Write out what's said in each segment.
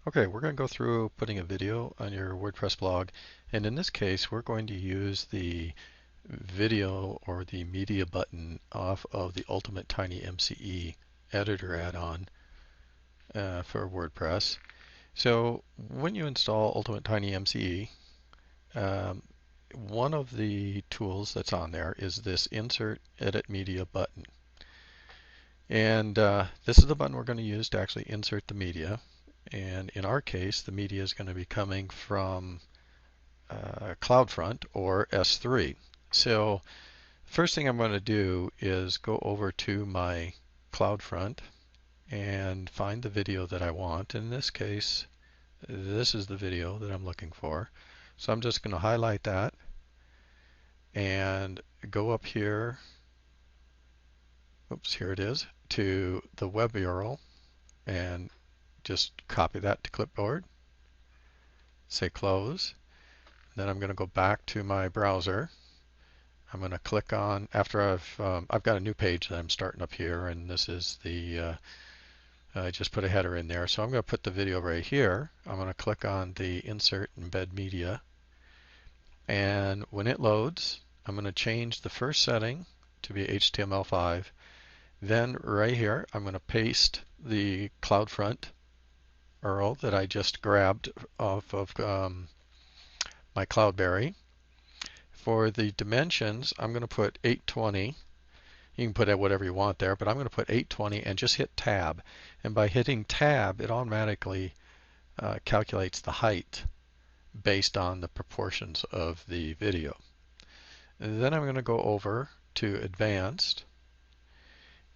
Okay, we're going to go through putting a video on your WordPress blog, and in this case we're going to use the video or the media button off of the Ultimate TinyMCE editor add-on for WordPress. So when you install Ultimate TinyMCE, um, one of the tools that's on there is this Insert Edit Media button. And this is the button we're going to use to actually insert the media. And in our case, the media is going to be coming from CloudFront or S3. So first thing I'm going to do is go over to my CloudFront and find the video that I want. In this case, this is the video that I'm looking for. So I'm just going to highlight that and go up here. Oops, here it is, to the web URL and just copy that to clipboard, say close. Then I'm going to go back to my browser. I'm going to click on, after I've got a new page that I'm starting up here, and this is the, I just put a header in there. So I'm going to put the video right here. I'm going to click on the Insert Embed Media. And when it loads, I'm going to change the first setting to be HTML5. Then right here, I'm going to paste the CloudFront URL that I just grabbed off of my Cloudberry. For the dimensions, I'm going to put 820. You can put whatever you want there, but I'm going to put 820 and just hit Tab. And by hitting Tab, it automatically calculates the height based on the proportions of the video. And then I'm going to go over to Advanced.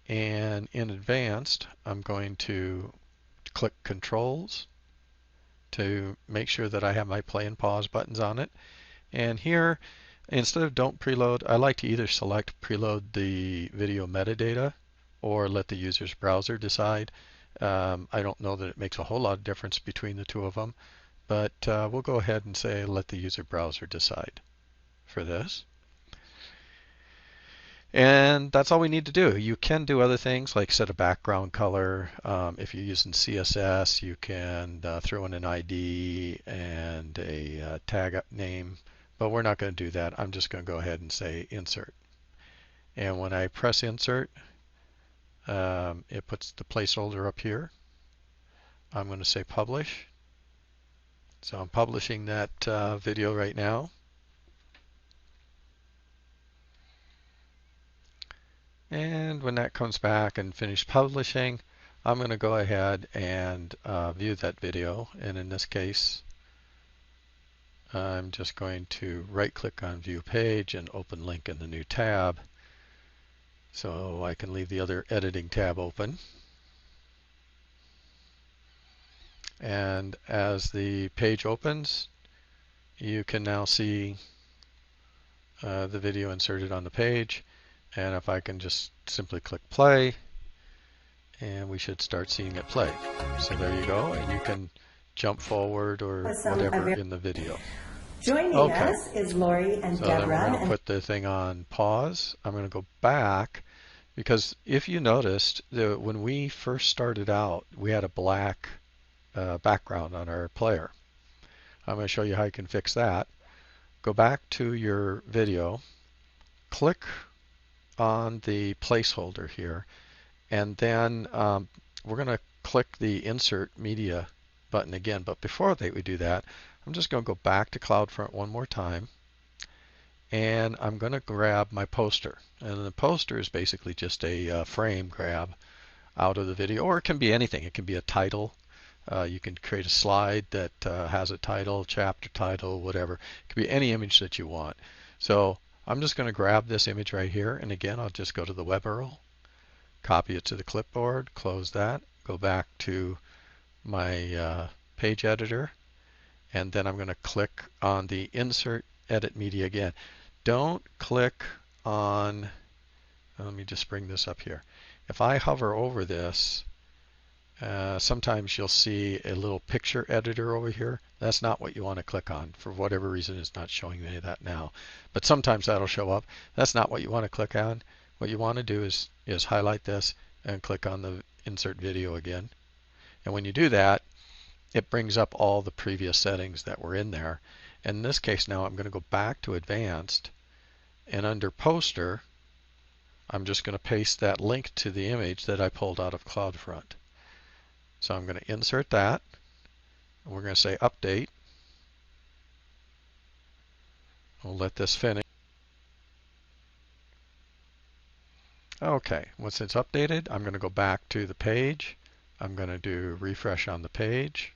And in Advanced, I'm going to click Controls to make sure that I have my play and pause buttons on it. And here, instead of don't preload, I like to either select preload the video metadata or let the user's browser decide. I don't know that it makes a whole lot of difference between the two of them, but we'll go ahead and say let the user browser decide for this. And that's all we need to do. You can do other things like set a background color. If you're using CSS, you can throw in an ID and a tag name, but we're not going to do that. I'm just going to go ahead and say insert. And when I press insert, it puts the placeholder up here. I'm going to say publish. So I'm publishing that video right now. And when that comes back and finish publishing, I'm going to go ahead and view that video. And in this case, I'm just going to right click on View Page and open link in the new tab. So I can leave the other editing tab open. And as the page opens, you can now see the video inserted on the page. And if I can just simply click play, and we should start seeing it play. So there you go, and you can jump forward or whatever in the video. Joining us is Lori and so Deborah. Then we're going to put the thing on pause. I'm going to go back, because if you noticed, when we first started out, we had a black background on our player. I'm going to show you how you can fix that. Go back to your video, click on the placeholder here, and then we're going to click the Insert Media button again. But before we do that, I'm just going to go back to CloudFront one more time, and I'm going to grab my poster. And the poster is basically just a frame grab out of the video, or it can be anything. It can be a title. You can create a slide that has a title, chapter title, whatever. It can be any image that you want. So I'm just going to grab this image right here, and again, I'll just go to the web URL, copy it to the clipboard, close that, go back to my page editor, and then I'm going to click on the Insert Edit Media again. Don't click on, let me just bring this up here. If I hover over this, sometimes you'll see a little picture editor over here. That's not what you want to click on. For whatever reason, it's not showing any of that now. But sometimes that'll show up. That's not what you want to click on. What you want to do is highlight this and click on the Insert Video again. And when you do that, it brings up all the previous settings that were in there. In this case now I'm going to go back to Advanced, and under Poster I'm just going to paste that link to the image that I pulled out of CloudFront. So I'm going to insert that, and we're going to say Update. We'll let this finish. Okay, once it's updated, I'm going to go back to the page. I'm going to do refresh on the page.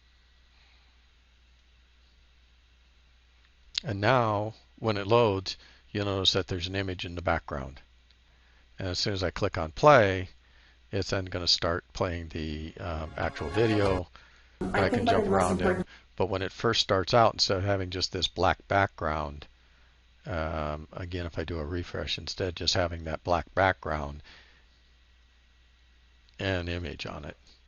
And now, when it loads, you'll notice that there's an image in the background. And as soon as I click on play, it's then going to start playing the actual video. And I can jump around it. But when it first starts out, instead of having just this black background, again, if I do a refresh, instead just having that black background and an image on it.